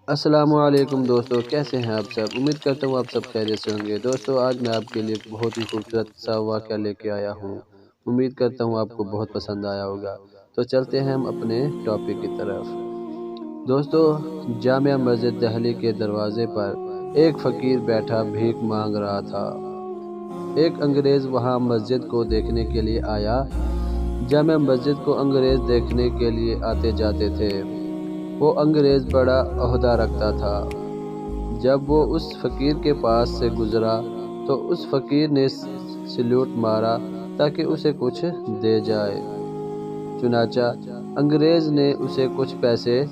السلام علیکم دوستو، کیسے ہیں آپ سب؟ امید کرتا ہوں آپ سب خیریت سے ہوں گے۔ دوستو آج میں آپ کے لیے بہت ہی خوبصورت سا واقعہ لے کے آیا ہوں۔ امید کرتا ہوں آپ کو بہت پسند آیا ہوگا۔ تو چلتے ہیں ہم اپنے ٹاپک کی طرف۔ دوستو جامع مسجد دہلی کے دروازے پر ایک فقیر بیٹھا بھیک مانگ رہا تھا۔ ایک انگریز وہاں مسجد کو دیکھنے کے لیے آیا۔ جامع مسجد کو انگریز دیکھنے کے لیے آتے جاتے تھے۔ وہ انگریز بڑا عہدہ رکھتا تھا۔ جب وہ اس فقیر کے پاس سے گزرا تو اس فقیر نے سلیوٹ مارا تاکہ اسے کچھ دے جائے۔ چنانچہ انگریز نے اسے کچھ پیسے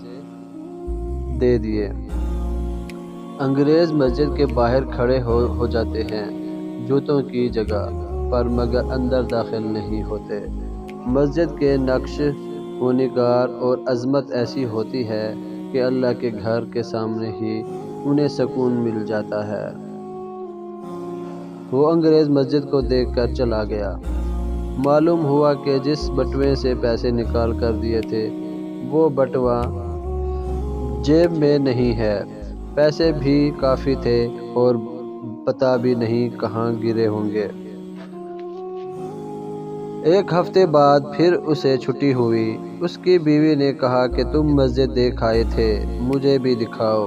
دے دیے۔ انگریز مسجد کے باہر کھڑے ہو جاتے ہیں جوتوں کی جگہ پر، مگر اندر داخل نہیں ہوتے۔ مسجد کے نقش و نگار اور عظمت ایسی ہوتی ہے کہ اللہ کے گھر کے سامنے ہی انہیں سکون مل جاتا ہے۔ وہ انگریز مسجد کو دیکھ کر چلا گیا۔ معلوم ہوا کہ جس بٹوے سے پیسے نکال کر دیے تھے وہ بٹوا جیب میں نہیں ہے۔ پیسے بھی کافی تھے اور پتہ بھی نہیں کہاں گرے ہوں گے۔ ایک ہفتے بعد پھر اسے چھٹی ہوئی۔ اس کی بیوی نے کہا کہ تم مسجد دیکھ آئے تھے، مجھے بھی دکھاؤ۔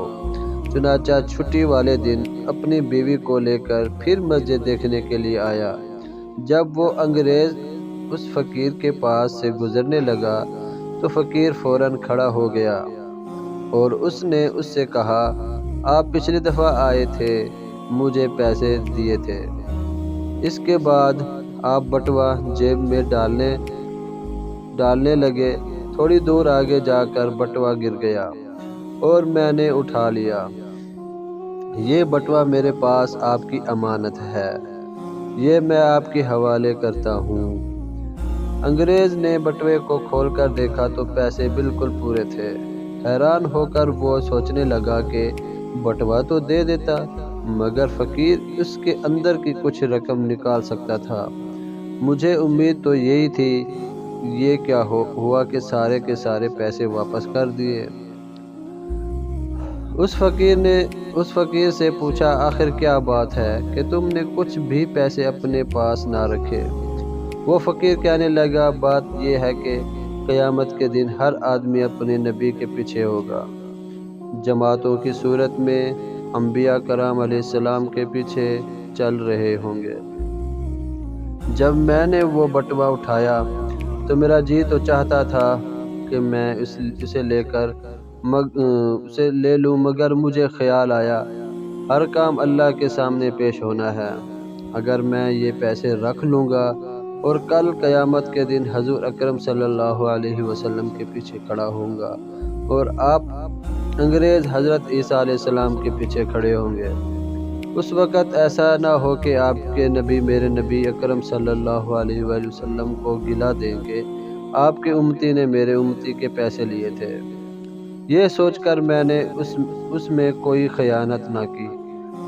چنانچہ چھٹی والے دن اپنی بیوی کو لے کر پھر مسجد دیکھنے کے لیے آیا۔ جب وہ انگریز اس فقیر کے پاس سے گزرنے لگا تو فقیر فوراً کھڑا ہو گیا اور اس نے اس سے کہا، آپ پچھلی دفعہ آئے تھے، مجھے پیسے دیے تھے۔ اس کے بعد آپ بٹوا جیب میں ڈالنے لگے۔ تھوڑی دور آگے جا کر بٹوا گر گیا اور میں نے اٹھا لیا۔ یہ بٹوا میرے پاس آپ کی امانت ہے، یہ میں آپ کے حوالے کرتا ہوں۔ انگریز نے بٹوے کو کھول کر دیکھا تو پیسے بالکل پورے تھے۔ حیران ہو کر وہ سوچنے لگا کہ بٹوا تو دے دیتا مگر فقیر اس کے اندر کی کچھ رقم نکال سکتا تھا۔ مجھے امید تو یہی تھی، یہ کیا ہوا کہ سارے کے سارے پیسے واپس کر دیے۔ اس فقیر سے پوچھا، آخر کیا بات ہے کہ تم نے کچھ بھی پیسے اپنے پاس نہ رکھے؟ وہ فقیر کہنے لگا، بات یہ ہے کہ قیامت کے دن ہر آدمی اپنے نبی کے پیچھے ہوگا، جماعتوں کی صورت میں انبیاء کرام علیہ السلام کے پیچھے چل رہے ہوں گے۔ جب میں نے وہ بٹوا اٹھایا تو میرا جی تو چاہتا تھا کہ میں اسے لے لوں مگر مجھے خیال آیا ہر کام اللہ کے سامنے پیش ہونا ہے۔ اگر میں یہ پیسے رکھ لوں گا اور کل قیامت کے دن حضور اکرم صلی اللہ علیہ وسلم کے پیچھے کھڑا ہوں گا اور آپ انگریز حضرت عیسیٰ علیہ السلام کے پیچھے کھڑے ہوں گے، اس وقت ایسا نہ ہو کہ آپ کے نبی میرے نبی اکرم صلی اللہ علیہ وآلہ وسلم کو گلا دیں کہ آپ کے امتی نے میرے امتی کے پیسے لیے تھے۔ یہ سوچ کر میں نے اس میں کوئی خیانت نہ کی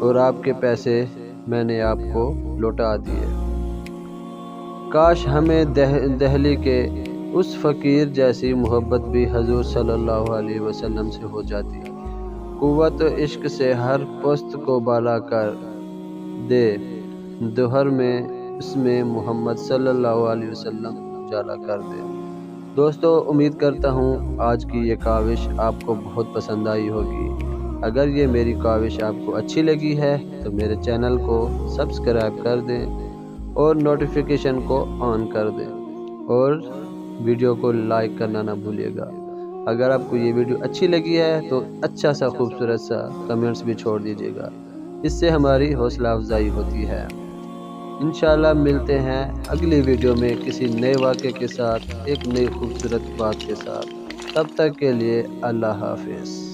اور آپ کے پیسے میں نے آپ کو لوٹا دیے۔ کاش ہمیں دہلی کے اس فقیر جیسی محبت بھی حضور صلی اللہ علیہ وسلم سے ہو جاتی، قوت عشق سے ہر پست کو بالا کر دے، دوہر میں اس میں محمد صلی اللہ علیہ وسلم اجالا کر دے۔ دوستو امید کرتا ہوں آج کی یہ کاوش آپ کو بہت پسند آئی ہوگی۔ اگر یہ میری کاوش آپ کو اچھی لگی ہے تو میرے چینل کو سبسکرائب کر دیں اور نوٹیفیکیشن کو آن کر دیں اور ویڈیو کو لائک کرنا نہ بھولیے گا۔ اگر آپ کو یہ ویڈیو اچھی لگی ہے تو اچھا سا خوبصورت سا کمنٹس بھی چھوڑ دیجیے گا، اس سے ہماری حوصلہ افزائی ہوتی ہے۔ انشاءاللہ ملتے ہیں اگلی ویڈیو میں کسی نئے واقعے کے ساتھ، ایک نئی خوبصورت بات کے ساتھ۔ تب تک کے لیے اللہ حافظ۔